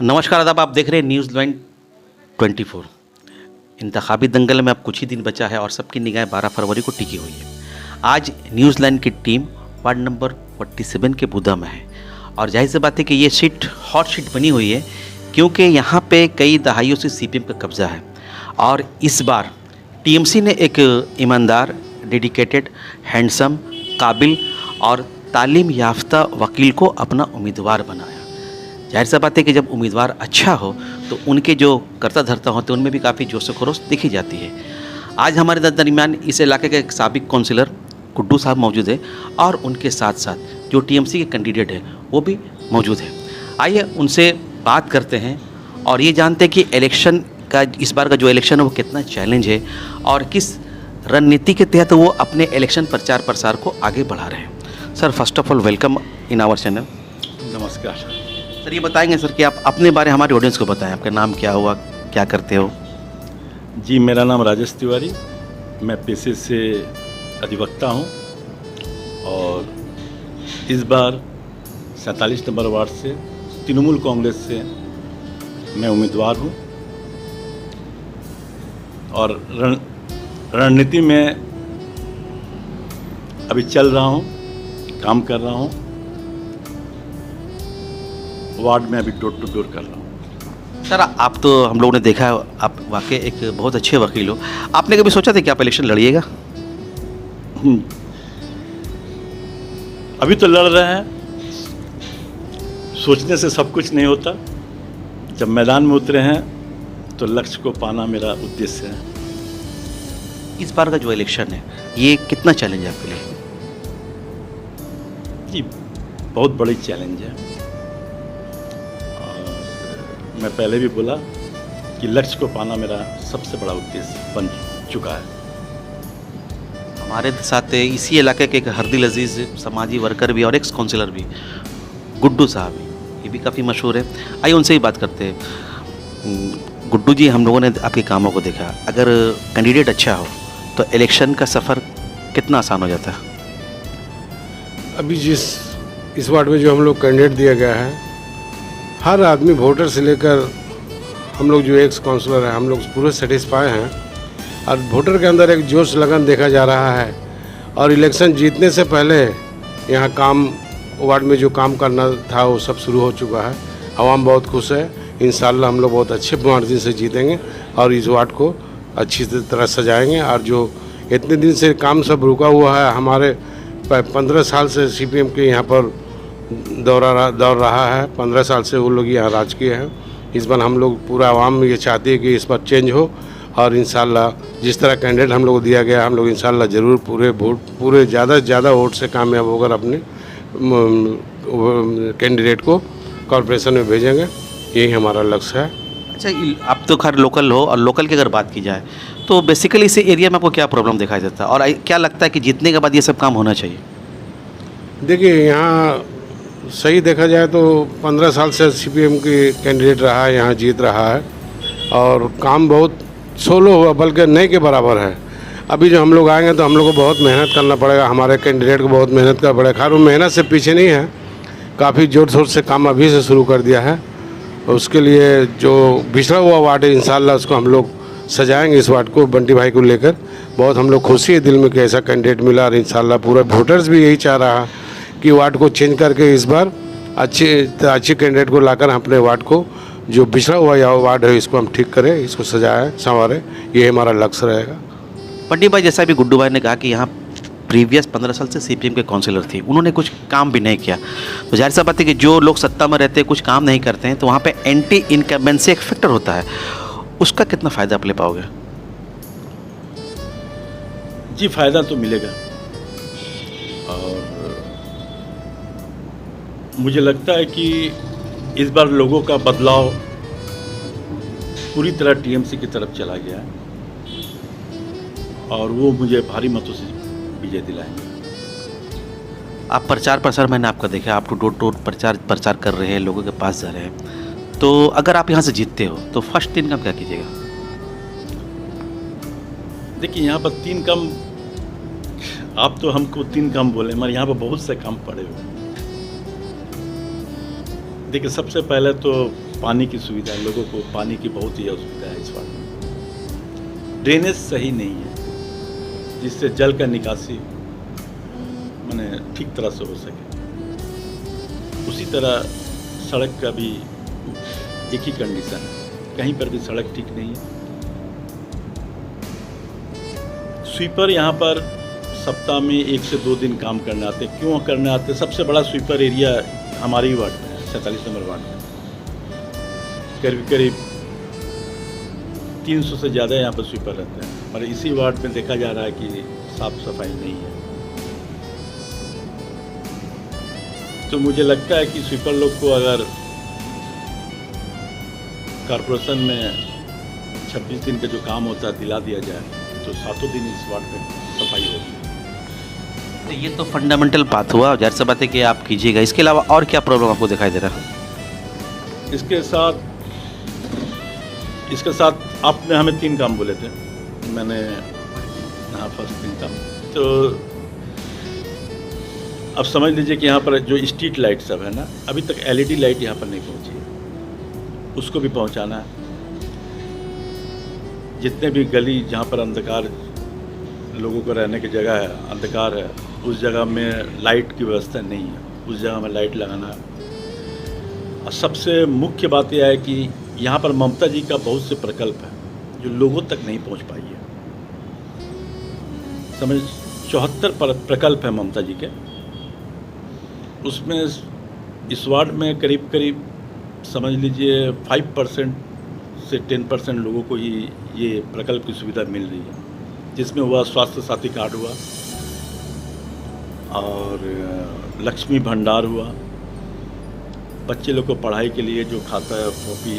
नमस्कार आदाब, आप देख रहे हैं न्यूज़ लाइन 24। इंतखाबी दंगल में अब कुछ ही दिन बचा है और सबकी निगाहें 12 फरवरी को टिकी हुई है। आज न्यूज़ लाइन की टीम वार्ड नंबर 47 के बुधा में है और जाहिर सी बात है कि ये सीट हॉट सीट बनी हुई है क्योंकि यहाँ पे कई दहाइयों से सीपीएम का कब्जा है और इस बार टीएमसी ने एक ईमानदार, डेडिकेटेड, हैंडसम, काबिल और तालीम याफ्ता वकील को अपना उम्मीदवार बनाया। जाहिर सी बात है कि जब उम्मीदवार अच्छा हो तो उनके जो कर्ता धर्ता होते हैं उनमें भी काफ़ी जोश व खरोश दिखी जाती है। आज हमारे दरमियान इस इलाके के एक साबिक काउंसिलर गुड्डू साहब मौजूद है और उनके साथ साथ जो टीएमसी के कैंडिडेट है वो भी मौजूद है। आइए उनसे बात करते हैं और ये जानते हैं कि इलेक्शन का, इस बार का जो इलेक्शन है वो कितना चैलेंज है और किस रणनीति के तहत वो अपने इलेक्शन प्रचार प्रसार को आगे बढ़ा रहे हैं। Sir, first of all welcome in our channel. नमस्कार सर, ये बताएंगे सर कि आप अपने बारे हमारे ऑडियंस को बताएं, आपका नाम क्या हुआ, क्या करते हो? जी, मेरा नाम राजेश तिवारी, मैं पेशे से अधिवक्ता हूं और इस बार 47 नंबर वार्ड से तृणमूल कांग्रेस से मैं उम्मीदवार हूं और रणनीति में अभी चल रहा हूं, काम कर रहा हूं, वार्ड में अभी डोर टू डोर कर रहा हूँ। सर, आप तो हम लोगों ने देखा है, आप वाकई एक बहुत अच्छे वकील हो। आपने कभी सोचा था कि आप इलेक्शन लड़िएगा? अभी तो लड़ रहे हैं, सोचने से सब कुछ नहीं होता। जब मैदान में उतरे हैं तो लक्ष्य को पाना मेरा उद्देश्य है। इस बार का जो इलेक्शन है ये कितना चैलेंज है आपके लिए? जी, बहुत बड़ी चैलेंज है और मैं पहले भी बोला कि लक्ष्य को पाना मेरा सबसे बड़ा उद्देश्य बन चुका है। हमारे साथ इसी इलाके के एक हरदिल अजीज़ समाजी वर्कर भी और एक्स काउंसिलर भी गुड्डू साहब, ये भी काफ़ी मशहूर है। आइए उनसे ही बात करते हैं। गुड्डू जी, हम लोगों ने आपके कामों को देखा, अगर कैंडिडेट अच्छा हो तो इलेक्शन का सफ़र कितना आसान हो जाता है? अभी इस वार्ड में जो हम लोग कैंडिडेट दिया गया है, हर आदमी वोटर से लेकर हम लोग जो एक्स काउंसलर हैं, हम लोग पूरे सेटिस्फाई हैं और वोटर के अंदर एक जोश लगन देखा जा रहा है और इलेक्शन जीतने से पहले यहाँ काम, वार्ड में जो काम करना था वो सब शुरू हो चुका है। आवाम बहुत खुश है। इंशाल्लाह हम लोग बहुत अच्छे मार्जिन से जीतेंगे और इस वार्ड को अच्छी तरह सजाएंगे। और जो इतने दिन से काम सब रुका हुआ है, हमारे 15 साल से सीपीएम के यहाँ पर दौर रहा है, 15 साल से वो लोग यहाँ राज किए हैं। इस बार हम लोग पूरा आवाम ये चाहती है कि इस बार चेंज हो और इंशाल्लाह जिस तरह कैंडिडेट हम लोग को दिया गया, हम लोग इंशाल्लाह ज़रूर पूरे ज़्यादा से ज़्यादा वोट से कामयाब होकर अपने कैंडिडेट को कॉर्पोरेशन में भेजेंगे। यही हमारा लक्ष्य है। अच्छा, आप तो खैर लोकल हो और लोकल की अगर बात की जाए तो बेसिकली इस एरिया में आपको क्या प्रॉब्लम दिखाई देता है और क्या लगता है कि जीतने के बाद ये सब काम होना चाहिए? देखिए, यहाँ सही देखा जाए तो 15 साल से सीपीएम की कैंडिडेट रहा है, यहाँ जीत रहा है और काम बहुत सोलो बल्कि नहीं के बराबर है। अभी जो हम लोग आएंगे तो हम लोग को बहुत मेहनत करना पड़ेगा, हमारे कैंडिडेट को बहुत मेहनत करना पड़ेगा। खैर वो मेहनत से पीछे नहीं है, काफ़ी जोर शोर से काम अभी से शुरू कर दिया है। उसके लिए जो बिछड़ा हुआ वार्ड है, इंशाल्लाह उसको हम लोग सजाएंगे। इस वार्ड को बंटी भाई को लेकर बहुत हम लोग खुशी है दिल में कि ऐसा कैंडिडेट मिला और इंशाल्लाह पूरा वोटर्स भी यही चाह रहा है कि वार्ड को चेंज करके इस बार अच्छी कैंडिडेट को लाकर अपने वार्ड को, जो बिछड़ा हुआ वार्ड है, इसको हम ठीक करें, इसको सजाएं, संवारें। ये हमारा लक्ष्य रहेगा। पंडित भाई, जैसा अभी गुड्डू भाई ने कहा कि यहाँ प्रीवियस 15 साल से सीपीएम के काउंसिलर थे, उन्होंने कुछ काम भी नहीं किया, तो जाहिर सी बात है कि जो लोग सत्ता में रहते हैं कुछ काम नहीं करते हैं तो वहाँ पे एंटी इनकम्बेंसी एक फैक्टर होता है, उसका कितना फ़ायदा आप ले पाओगे? जी, फ़ायदा तो मिलेगा और मुझे लगता है कि इस बार लोगों का बदलाव पूरी तरह टीएमसी की तरफ चला गया है और वो मुझे भारी मतों से विजय दिलाएंगे। आप प्रचार प्रसार, मैंने आपका देखा, आप डोर टू डोर प्रचार कर रहे हैं, लोगों के पास जा रहे हैं, तो अगर आप यहाँ से जीतते हो तो फर्स्ट 3 काम क्या कीजिएगा? देखिए, यहाँ पर 3 काम, आप तो हमको 3 काम बोले, मगर यहाँ पर बहुत से काम पड़े हुए। देखिए, सबसे पहले तो पानी की सुविधा, लोगों को पानी की बहुत ही असुविधा है इस वार्ड में। ड्रेनेज सही नहीं है जिससे जल का निकासी माने ठीक तरह से हो सके। उसी तरह सड़क का भी एक ही कंडीशन है, कहीं पर भी सड़क ठीक नहीं है। स्वीपर यहाँ पर सप्ताह में 1 से 2 दिन काम करने आते। क्यों करने आते? सबसे बड़ा स्वीपर एरिया हमारे ही वार्ड में है, 47 नंबर वार्ड में। करीब करीब 300 से ज़्यादा यहाँ पर स्वीपर रहते हैं, और इसी वार्ड में देखा जा रहा है कि साफ सफाई नहीं है। तो मुझे लगता है कि स्वीपर लोग को अगर कॉरपोरेशन में 26 दिन का जो काम होता है दिला दिया जाए तो 7 दिन इस वार्ड में सफाई होगी। तो ये तो फंडामेंटल बात हुआ, जाहिर सी बात है कि आप कीजिएगा। इसके अलावा और क्या प्रॉब्लम आपको दिखाई दे रहा है? इसके साथ आपने हमें 3 काम बोले थे, मैंने हाँ फर्स्ट 3 काम। तो अब समझ लीजिए कि यहाँ पर जो स्ट्रीट लाइट सब है ना, अभी तक LED लाइट यहाँ पर नहीं पहुँची है, उसको भी पहुँचाना है। जितने भी गली जहाँ पर अंधकार, लोगों को रहने की जगह है, अंधकार है, उस जगह में लाइट की व्यवस्था नहीं है, उस जगह में लाइट लगाना है। और सबसे मुख्य बात यह है कि यहाँ पर ममता जी का बहुत से प्रकल्प है जो लोगों तक नहीं पहुँच पाई है। समझ 74 प्रकल्प है ममता जी के, उसमें इस वार्ड में करीब करीब समझ लीजिए 5% से 10% लोगों को ही ये प्रकल्प की सुविधा मिल रही है, जिसमें हुआ स्वास्थ्य साथी कार्ड हुआ और लक्ष्मी भंडार हुआ। बच्चे लोग को पढ़ाई के लिए जो खाता है, कॉपी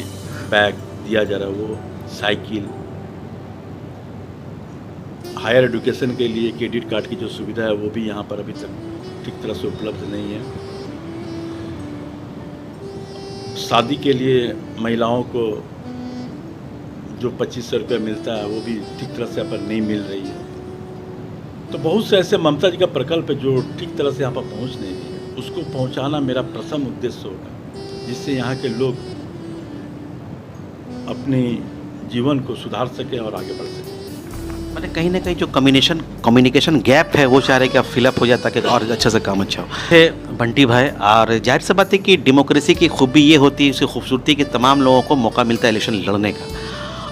बैग दिया जा रहा है, वो साइकिल, हायर एजुकेशन के लिए क्रेडिट कार्ड की जो सुविधा है वो भी यहाँ पर अभी तक ठीक तरह से उपलब्ध नहीं है। शादी के लिए महिलाओं को जो 2500 रुपये मिलता है वो भी ठीक तरह से यहाँ पर नहीं मिल रही है। तो बहुत से ऐसे ममता जी का प्रकल्प है जो ठीक तरह से यहाँ पर पहुँच नहीं रही है, उसको पहुँचाना मेरा प्रथम उद्देश्य होगा, जिससे यहाँ के लोग अपने जीवन को सुधार सकें और आगे बढ़ सकें। मैंने कहीं ना कहीं जो कम्युनिकेशन गैप है वो चाह रहे कि आप फिलअप हो जाए ताकि और अच्छा से काम अच्छा हो। है बंटी भाई, और जाहिर सी बात है कि डेमोक्रेसी की खूबी ये होती है, उसकी खूबसूरती कि तमाम लोगों को मौका मिलता है इलेक्शन लड़ने का।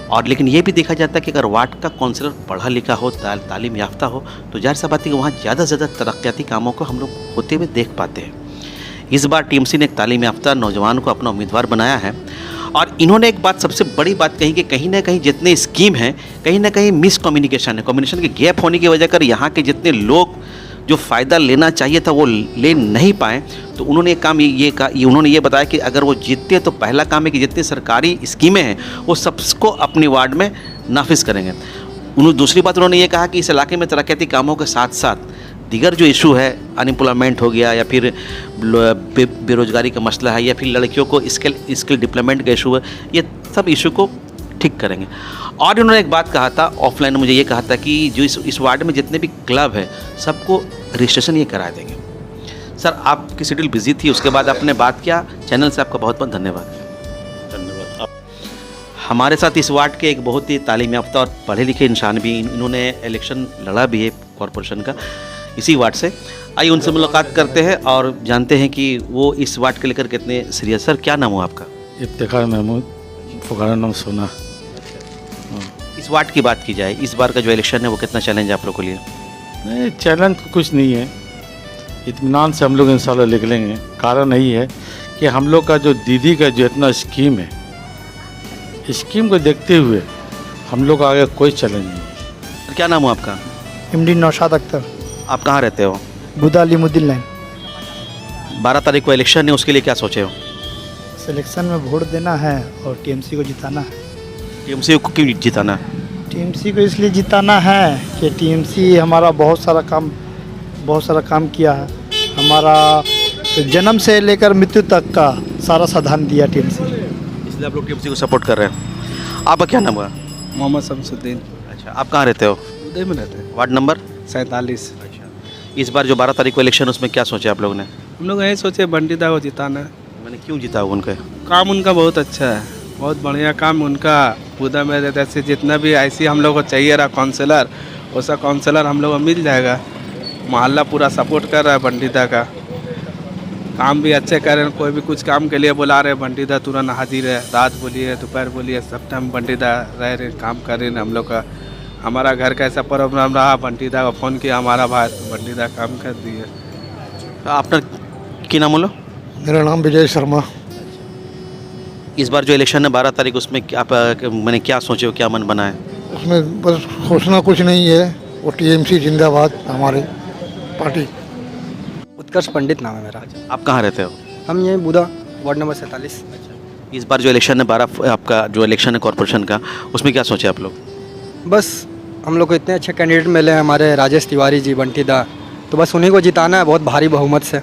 और लेकिन ये भी देखा जाता है कि अगर वार्ड का काउंसलर पढ़ा लिखा हो, तालीम याफ्ता हो, तो जाहिर सी बात है कि वहाँ ज़्यादा से ज़्यादा तरक्याती कामों को हम लोग होते हुए देख पाते हैं। इस बार टीएमसी ने एक तालीम याफ्ता नौजवान को अपना उम्मीदवार बनाया है, और इन्होंने एक बात, सबसे बड़ी बात कही कि कहीं ना कहीं जितने स्कीम हैं, कहीं ना कहीं मिसकम्युनिकेशन है, कम्युनिकेशन के गैप होने की वजह कर यहाँ के जितने लोग जो फ़ायदा लेना चाहिए था वो ले नहीं पाए। तो उन्होंने एक काम उन्होंने ये बताया कि अगर वो जीतते तो पहला काम है कि जितनी सरकारी स्कीमें हैं वो सबको अपने वार्ड में नाफिज करेंगे। दूसरी बात उन्होंने ये कहा कि इस इलाके में तरक्याती कामों के साथ साथ दीगर जो इशू है, अनएम्प्लॉयमेंट हो गया या फिर बेरोजगारी का मसला है या फिर लड़कियों को स्किल डेवलपमेंट का इशू है, ये सब इशू को ठीक करेंगे। और इन्होंने एक बात कहा था ऑफलाइन, मुझे ये कहा था कि जो इस वार्ड में जितने भी क्लब है सबको रजिस्ट्रेशन ये करा देंगे। सर, आपकी शेड्यूल बिजी थी, उसके बाद आपने बात किया, चैनल से आपका बहुत बहुत धन्यवाद। धन्यवाद। हमारे साथ इस वार्ड के एक बहुत ही तालीम याफ्ता और पढ़े लिखे इंसान भी, इन्होंने इलेक्शन लड़ा भी है कॉरपोरेशन का इसी वार्ड से। आइए उनसे मुलाकात करते हैं और जानते हैं कि वो इस वार्ड के लेकर कितने सीरियस। सर, क्या नाम हुआ आपका? इफ्तिखार महमूद, फुकारा नाम सोना। इस वार्ड की बात की जाए, इस बार का जो इलेक्शन है वो कितना चैलेंज है आप लोग के लिए? नहीं, चैलेंज कुछ नहीं है, इत्मीनान से हम लोग इंशाल्लाह लिख लेंगे। कारण यही है कि हम लोग का जो दीदी का जो इतना स्कीम है, स्कीम को देखते हुए हम लोग आगे कोई चैलेंज नहीं है। क्या नाम हुआ आपका? MD नौशाद अख्तर, आप कहाँ रहते हो? बुदा अलीमुद्दीन लाइन। 12 तारीख को इलेक्शन है, उसके लिए क्या सोचे हो? सिलेक्शन में वोट देना है और टीएमसी को जिताना है। टीएमसी को क्यों जिताना? टीएमसी को इसलिए जिताना है कि टीएमसी हमारा बहुत सारा काम किया है। हमारा जन्म से लेकर मृत्यु तक का सारा साधन दिया टीएमसी, इसलिए आप लोग टीएमसी को सपोर्ट कर रहे हैं। आपका क्या नाम हुआ? मोहम्मद शमसुद्दीन। अच्छा, आप कहाँ रहते हो? उदय में रहते हैं। Ward number 47। इस बार जो 12 तारीख को इलेक्शन, उसमें क्या सोचे आप लोगों ने? हम लोग यही सोचे बंटीदा को जिताना है। मैंने क्यों जीता होगा उनका? काम उनका बहुत अच्छा है, बहुत बढ़िया काम उनका। पूरा में जैसे जितना भी ऐसी हम लोग को चाहिए रहा काउंसलर, वैसा काउंसलर हम लोग को मिल जाएगा। मोहल्ला पूरा सपोर्ट कर रहा है बंटीदा का, काम भी अच्छे कर रहे हैं। कोई भी कुछ काम के लिए बुला रहे हैं, बंटीदा तुरंत हाजिर है। रात बोलिए दोपहर बोलिए सब टाइम बंटीदा रह रहे काम कर रहे हैं हम लोग का। हमारा घर का ऐसा प्रॉब्लम रहा, बंटीदा को फ़ोन किया हमारा भाई, बंटीदा काम कर दिए। आपका की नाम बोलो? मेरा नाम विजय शर्मा। इस बार जो इलेक्शन है 12 तारीख, उसमें आप मैंने क्या सोचे हो, क्या मन बना है? उसमें बस सोचना कुछ नहीं है, वो टीएमसी जिंदाबाद हमारी पार्टी। उत्कर्ष पंडित नाम है मेरा। आप कहाँ रहते हो? हम यहीं बुधा वार्ड नंबर 47। इस बार जो इलेक्शन है 12 आपका जो इलेक्शन है कॉरपोरेशन का, उसमें क्या सोचे आप लोग? बस हम लोग को इतने अच्छे कैंडिडेट मिले हैं हमारे राजेश तिवारी जी बंटीदा, तो बस उन्हीं को जिताना है बहुत भारी बहुमत से।